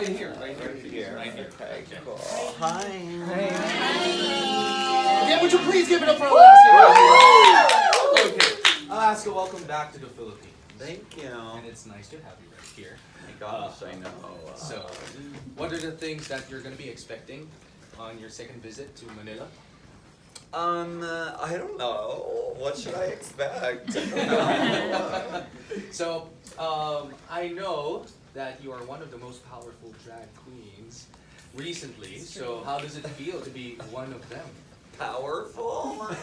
right in here. Right here. Right here. Okay, cool. Hi. Hey. Again, would you please give it up for Alaska right here? Okay. Alaska, welcome back to the Philippines. Thank you. And it's nice to have you right here. My gosh, I know. So, what are the things that you're going to be expecting on your second visit to Manila? I don't know. What should I expect? So, I know that you are one of the most powerful drag queens recently. So, how does it feel to be one of them? Powerful? I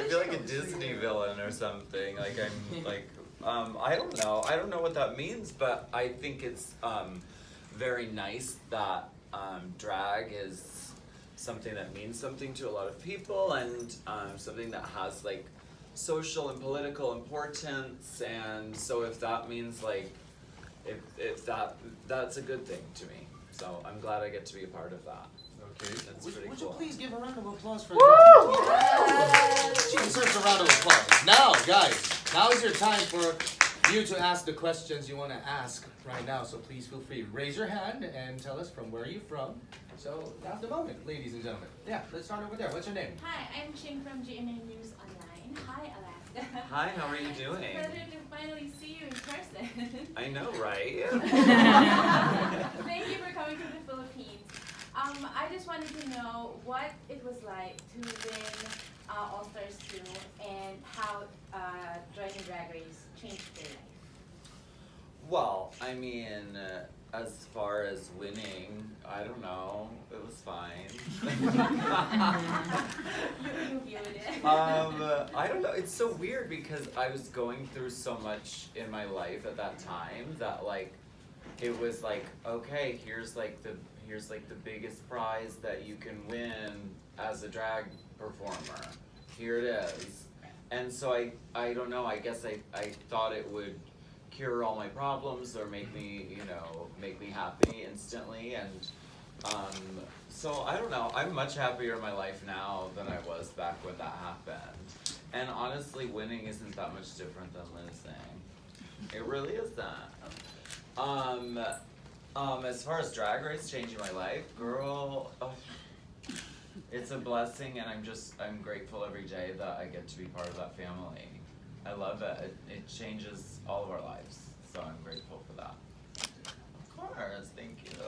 feel like a Disney villain or something. Like I'm like, I don't know. I don't know what that means, but I think it's very nice that drag is something that means something to a lot of people and something that has like social and political importance. And so if that means like, if that's a good thing to me. So I'm glad I get to be a part of that. Okay. That's Would pretty you cool. please give a round of applause for that? She deserves a round of applause. Now, guys, now is your time for you to ask the questions you want to ask right now. So please feel free. Raise your hand and tell us from where you're from. So now's the moment, ladies and gentlemen. Yeah, let's start over there. What's your name? Hi, I'm Ching from GMA News Online. Hi, Alaska. Hi, how are you doing? It's a pleasure to finally see you in person. I know, right? Thank you for coming to the Philippines. I just wanted to know what it was like to win All Stars 2 and how joining Drag Race changed your life. Well, I mean, as far as winning, I don't know. It was fine. You viewed it. I don't know. It's so weird because I was going through so much in my life at that time that like, it was like, okay, here's like the biggest prize that you can win as a drag performer. Here it is. And so I don't know, I guess I thought it would cure all my problems or make me, make me happy instantly. And so I don't know, I'm much happier in my life now than I was back when that happened. And honestly, winning isn't that much different than losing. It really isn't. As far as Drag Race changing my life, girl, it's a blessing, and I'm grateful every day that I get to be part of that family. I love it. It changes all of our lives, so I'm grateful for that. Of course, thank you.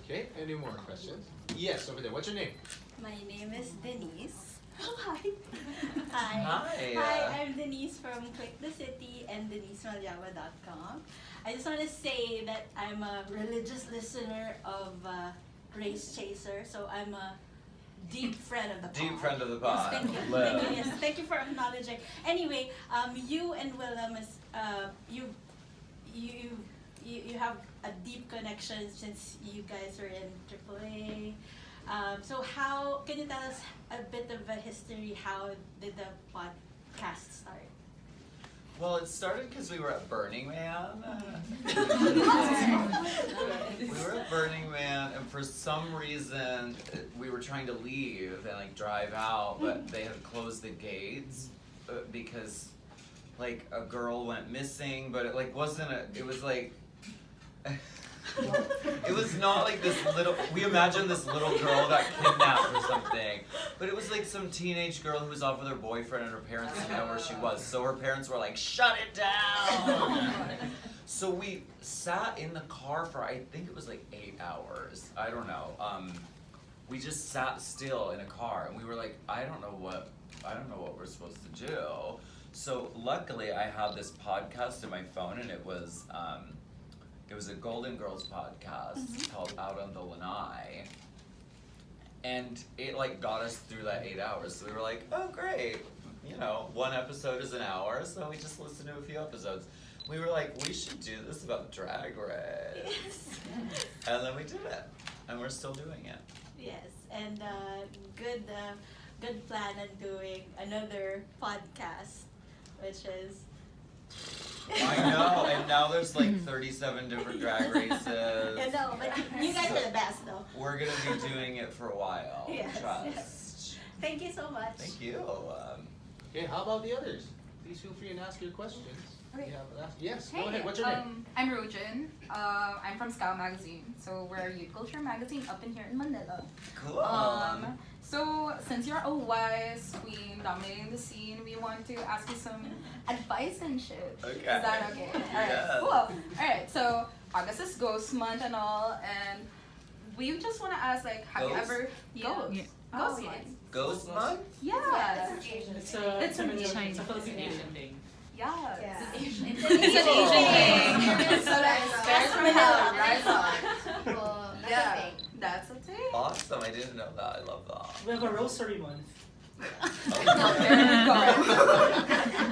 Okay, any more questions? Yes, over there. What's your name? My name is Denise. Oh, hi. Hi. Hi. Hi, I'm Denise from Click the City and DeniseMalyawa.com. I just want to say that I'm a religious listener of Race Chaser, so I'm a deep friend of the pod. Deep friend of the pod. Yes, thank you. Thank you. Yes, thank you for acknowledging. Anyway, you and Willem is you have a deep connection since you guys were in AAA. So how can you tell us a bit of a history? How did the podcast start? Well, it started because we were at Burning Man. We were at Burning Man, and for some reason, we were trying to leave and like drive out, but they had closed the gates because like a girl went missing, but it like wasn't it was like, it was not like this little, we imagined this little girl got kidnapped or something, but it was like some teenage girl who was off with her boyfriend and her parents didn't know where she was, so her parents were like, shut it down! So we sat in the car for, I think it was like 8 hours, I don't know. We just sat still in a car and we were like, I don't know what we're supposed to do. So luckily I had this podcast in my phone, and it was a Golden Girls podcast called Out on the Lanai. And it like got us through that 8 hours. So we were like, oh great, one episode is an hour, so we just listened to a few episodes. We were like, we should do this about Drag Race. Yes. And then we did it. And we're still doing it. Yes, and good plan on doing another podcast, which is. I know, and now there's like 37 different drag races. I know, but you guys are the best though. We're gonna be doing it for a while. Yes, Trust. yes. Thank you so much. Thank you. Okay, how about the others? Please feel free and ask your questions. You have a last? Yes, Hey, go ahead. What's your name? I'm Rojin. I'm from Scout Magazine. So we're a youth culture magazine up in here in Manila. Cool. So since you're a wise queen dominating the scene, we want to ask you some advice and shit. Okay. Is that okay? Alright, Yes. cool. Alright, so August is Ghost Month and all, and we just want to ask, like, have you Ghost? ever Ghost? Yeah. Ghost Oh, Month? yes. Ghost month? Yeah. It's Asian. It's It's a an Filipino- it's a Asian. Philippine Asian thing. Yeah. Yeah. It's an It's an Asian thing. So like, stairs from hell, rise up. Well, that's Yeah, a thing. that's a thing. Awesome. I didn't know that. I love that. We have a rosary month.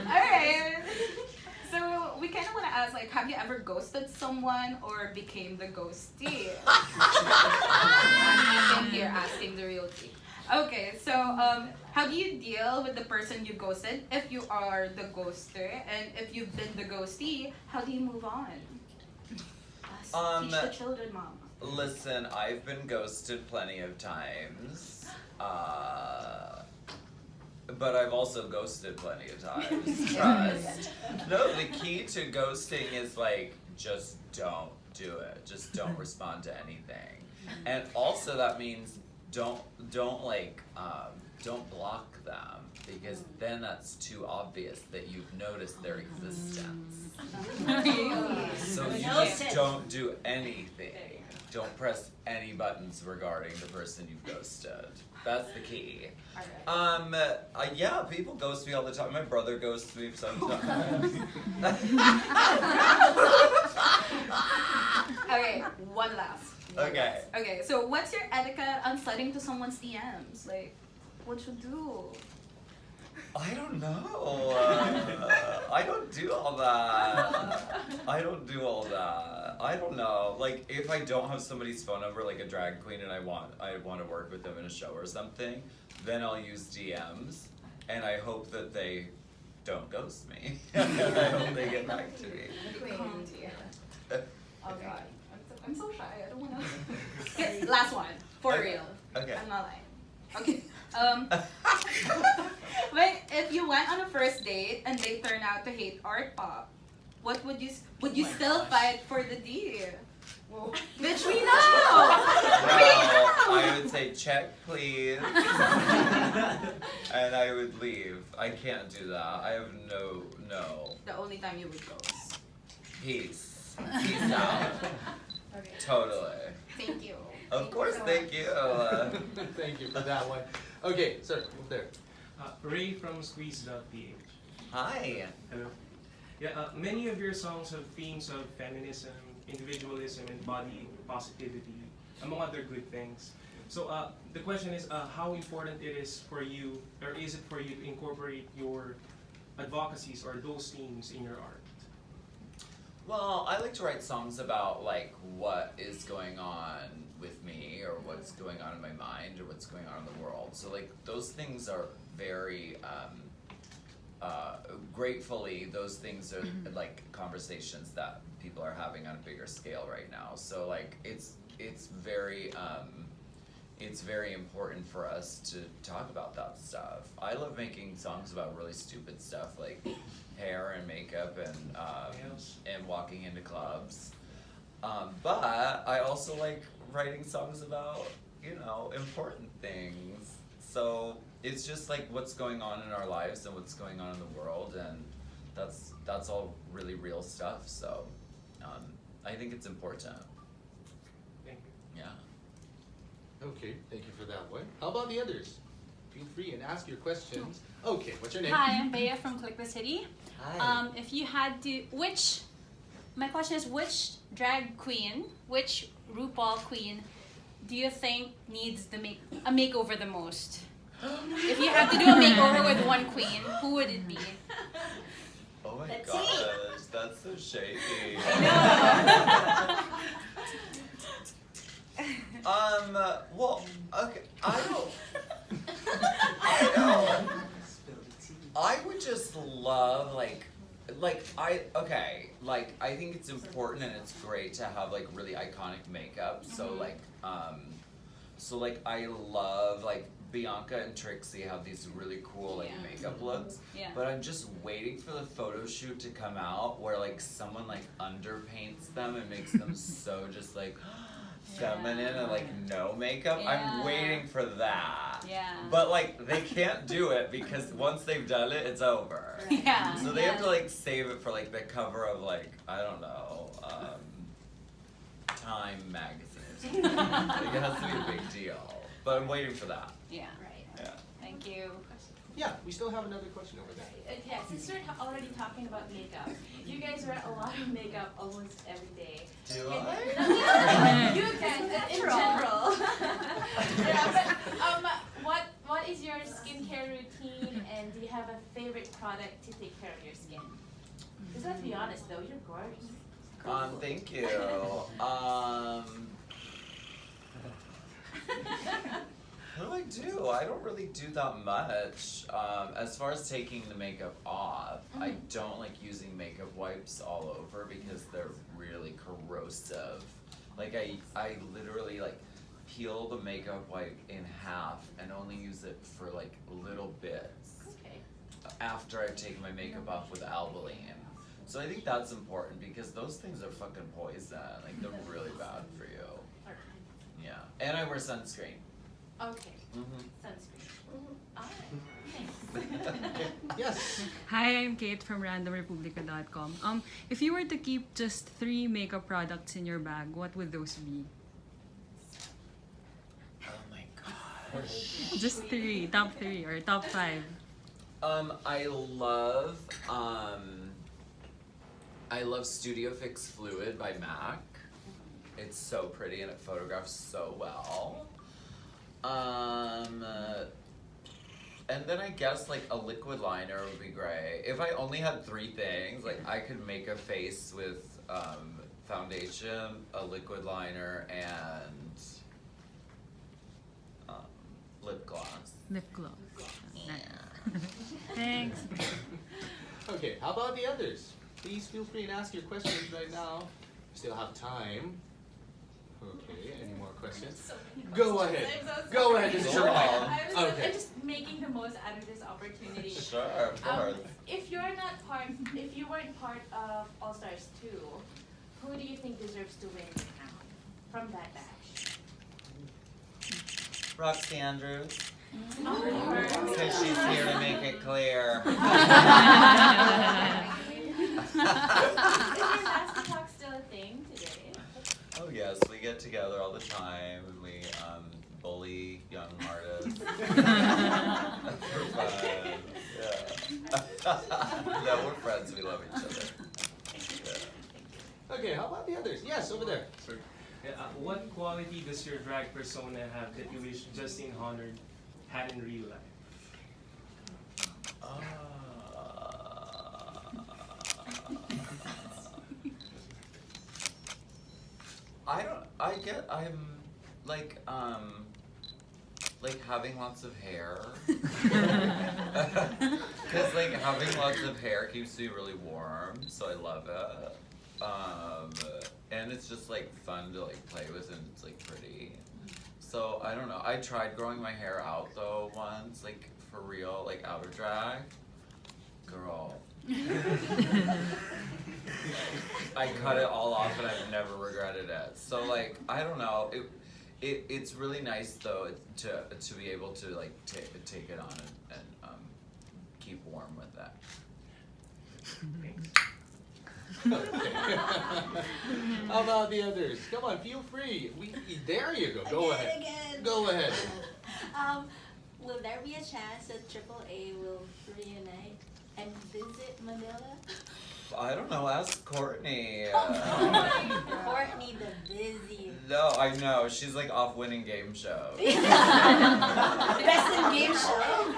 Alright. So we kind of want to ask, like, have you ever ghosted someone or became the ghostee? I'm in here asking the real tea. Okay, so how do you deal with the person you ghosted if you are the ghoster, and if you've been the ghostee, how do you move on? Teach the children, mom. Listen, I've been ghosted plenty of times. But I've also ghosted plenty of times. Trust. No, the key to ghosting is like, just don't do it. Just don't respond to anything. And also that means don't block them, because then that's too obvious that you've noticed their existence. So you just don't do anything. Don't press any buttons regarding the person you've ghosted. That's the key. Alright. Yeah, people ghost me all the time. My brother ghosts me sometimes. Okay, one last. Okay. Okay, so what's your etiquette on sliding to someone's DMs? Like, what you do? I don't know. I don't do all that. I don't do all that. I don't know. Like, if I don't have somebody's phone number, like a drag queen, and I want to work with them in a show or something, then I'll use DMs, and I hope that they don't ghost me. And I hope they get back to me. Calm dear. Oh god, I'm so shy. I don't wanna. Okay, last one, for Okay. real. Okay. I'm not lying. Okay. But if you went on a first date and they turn out to hate art pop, what would you still fight for the D? Bitch, we know. Well, I would say check, please. And I would leave. I can't do that. I have no. The only time you would ghost. Peace. Peace out. Okay. Totally. Thank you. Of course, so thank you. Thank you for that one. Okay, sir, over there. Ray from Squeeze.ph. Hi. Hello. Yeah, many of your songs have themes of feminism, individualism, and body positivity, among other good things. So the question is, how important it is for you, or is it for you to incorporate your advocacies or those themes in your art? Well, I like to write songs about like what is going on with me, or what's going on in my mind, or what's going on in the world. So like those things are very gratefully, those things are like conversations that people are having on a bigger scale right now. So like it's very important for us to talk about that stuff. I love making songs about really stupid stuff like hair and makeup and walking into clubs. But I also like writing songs about, important things. So it's just like what's going on in our lives and what's going on in the world, and that's all really real stuff. So I think it's important. Thank you. Yeah. Okay, thank you for that one. How about the others? Feel free and ask your questions. Okay, what's your name? Hi, I'm Bea from Click the City. Hi. If you had to, my question is, which drag queen, which RuPaul queen, do you think needs a makeover the most? If you had to do a makeover with one queen, who would it be? Oh my Let's gosh, see. that's so shaky. Well, okay, I would just love I think it's important and it's great to have like really iconic makeup. So like I love like Bianca and Trixie have these really cool like Yeah. makeup looks. Yeah. But I'm just waiting for the photo shoot to come out where like someone like underpaints them and makes them so just like feminine and like no makeup. I'm Yeah. waiting for that. Yeah. But like they can't do it because once they've done it, it's over. Yeah. So they have to like save it for like the cover of like, I don't know, Time magazine or something. Like, it has to be a big deal. But I'm waiting for that. Yeah. Right. Yeah. Thank you. Yeah, we still have another question over there. Yeah, since we're already talking about makeup, you guys wear a lot of makeup almost every day. Do Can- I? You guys, in general. Yeah, but what is your skincare routine, and do you have a favorite product to take care of your skin? Because let's be honest, though, you're gorgeous. Thank you. What do I do? I don't really do that much. As far as taking the makeup off, I don't like using makeup wipes all over because they're really corrosive. Like I literally like peel the makeup wipe in half and only use it for like little bits Okay. after I've taken my makeup off with Albaline. So I think that's important because those things are fucking poison. Like they're really bad for you. Yeah. And I wear sunscreen. Okay. Mm-hmm. Sunscreen. Alright. Thanks. Yes. Hi, I'm Kate from randomrepublica.com. If you were to keep just 3 makeup products in your bag, what would those be? Oh my gosh. Just 3, top 3 or top 5. I love Studio Fix Fluid by MAC. It's so pretty and it photographs so well. And then I guess like a liquid liner would be great. If I only had 3 things, like I could make a face with foundation, a liquid liner, and lip gloss. Lip gloss. Thanks. Okay, how about the others? Please feel free and ask your questions right now. Still have time. Okay, any more questions? Go ahead. I'm so sorry. Go ahead, this is your Go mic. on. Okay. I'm just making the most out of this opportunity. Sure, of course. If you weren't part of All Stars 2, who do you think deserves to win now from that batch? ROXXXY Andrews. Oh, Because she's here to make it clear. Is your nasty talk still a thing today? Oh yes, we get together all the time and we bully young artists. For fun. Yeah. No, we're friends, we love each other. Yeah. Okay, how about the others? Yes, over there. Sorry. Yeah, what quality does your drag persona have that you wish Justine Honor had in real life? I'm like having lots of hair. Cause like having lots of hair keeps me really warm, so I love it. And it's just like fun to like play with and it's like pretty. So I don't know, I tried growing my hair out though once, like for real, like out of drag. Girl. I cut it all off and I've never regretted it. So like, I don't know, it's really nice though to be able to like take it on and keep warm with that. How about the others? Come on, feel free. There you go. Go ahead. Again. Go ahead. Will there be a chance that AAA will reunite and visit Manila? I don't know, ask Courtney. Courtney the busy. No, I know, she's like off winning game shows. Best in game show.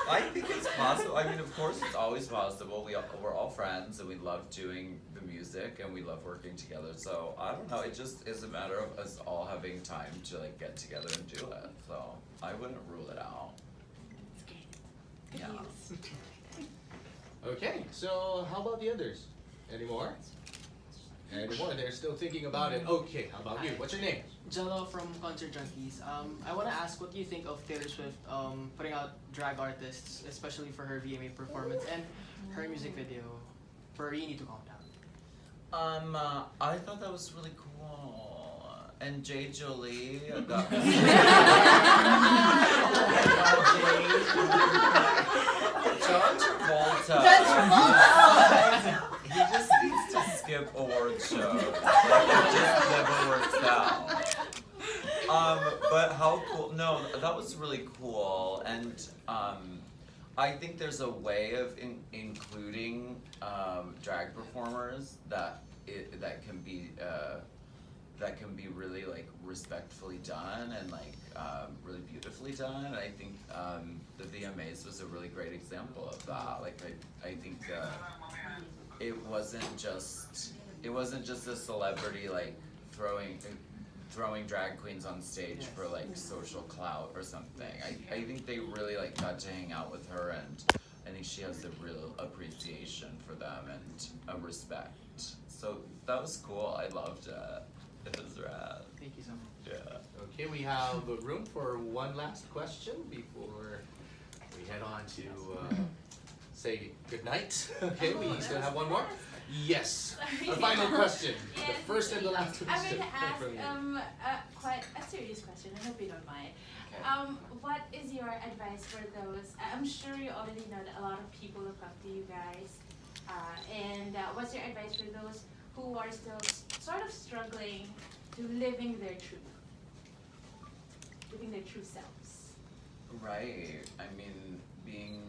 I think it's possible. I mean, of course, it's always possible. We're all friends, and we love doing the music, and we love working together. So I don't know. It just is a matter of us all having time to like get together and do it. So I wouldn't rule it out. Yeah. Okay, so how about the others? Any more? Any more? They're still thinking about it. Okay, how about you? What's your name? Jello from Concert Junkies. I want to ask, what do you think of Taylor Swift putting out drag artists, especially for her VMA performance and her music video for You Need to Calm Down? I thought that was really cool. And Jay Jolie got John Travolta. He just needs to skip award shows. Like, it just never works out. But how cool? No, that was really cool, and I think there's a way of including drag performers that can be really like respectfully done and like really beautifully done. And I think the VMAs was a really great example of that. Like I think it wasn't just a celebrity like throwing drag queens on stage for like social clout or something. I think they really like got to hang out with her, and I think she has a real appreciation for them and a respect. So that was cool. I loved it. It was rad. Thank you so much. Yeah. Okay, we have room for one last question before we head on to say goodnight. Okay, we still have one more. Yes. A final question. Yes, The first and the last I'm question. going to ask from you. quite a serious question. I hope you don't mind. What is your advice for those? I'm sure you already know that a lot of people look up to you guys. And what's your advice for those who are still sort of struggling to living their true selves? Right. I mean, being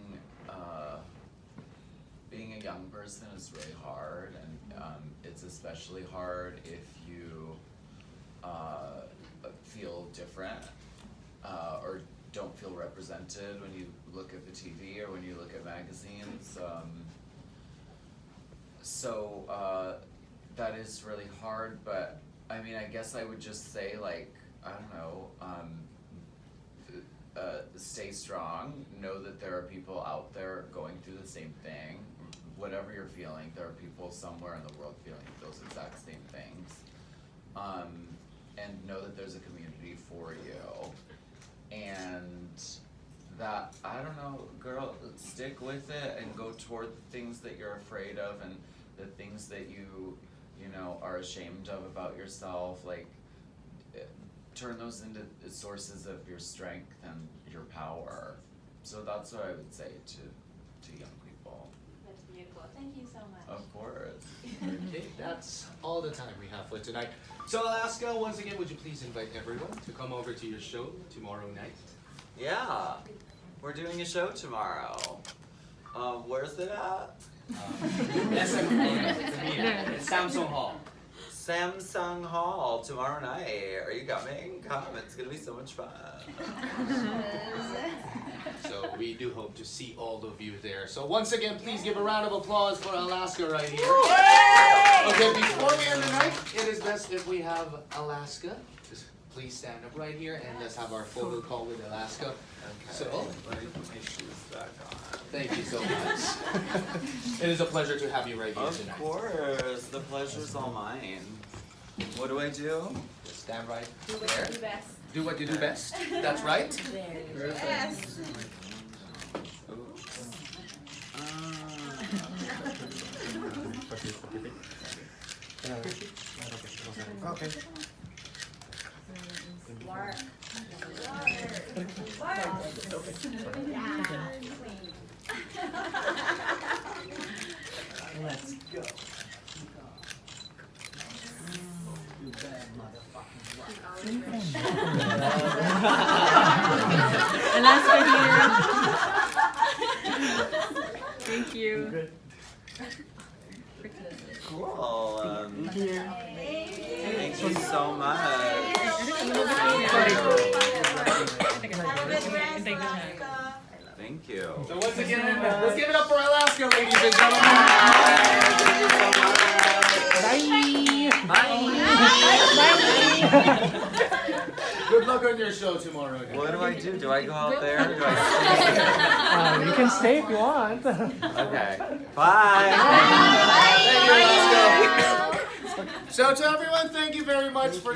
a young person is really hard, and it's especially hard if you feel different or don't feel represented when you look at the TV or when you look at magazines. So that is really hard, but I mean, I guess I would just say, like, I don't know, stay strong, know that there are people out there going through the same thing. Whatever you're feeling, there are people somewhere in the world feeling those exact same things. And know that there's a community for you. And that, I don't know, girl, stick with it and go toward the things that you're afraid of and the things that you know, are ashamed of about yourself. Like, turn those into sources of your strength and your power. So that's what I would say to young people. That's beautiful. Thank you so much. Of course. Okay, that's all the time we have for tonight. So Alaska, once again, would you please invite everyone to come over to your show tomorrow night? Yeah, we're doing a show tomorrow. Where's it at? It's Samsung Hall. Samsung Hall tomorrow night. Are you coming? Come, it's gonna be so much fun. So we do hope to see all of you there. So once again, please give a round of applause for Alaska right here. Okay, before we end the night, it is best if we have Alaska. Just please stand up right here and let's have our photo call with Alaska. Okay. So, let me put my shoes back on. thank you so much. It is a pleasure to have you right here tonight. Of course, the pleasure's all mine. What do I do? Just stand right Do what there. you do best. Do what you do best. That's right. Yes. Okay. Work. Let's go. You bad motherfucking Alaska here. Thank you. Good. Cool. Thank you. Thank you so much. Thank you. So once again, let's give it up for Alaska, ladies and gentlemen. Thank you so much. Bye. Good luck on your show tomorrow. Guys. What do I do? Do I go out there? Or do I You can stay if you want. stay? Okay. Bye. Thank you, Alaska. So to everyone, thank you very much for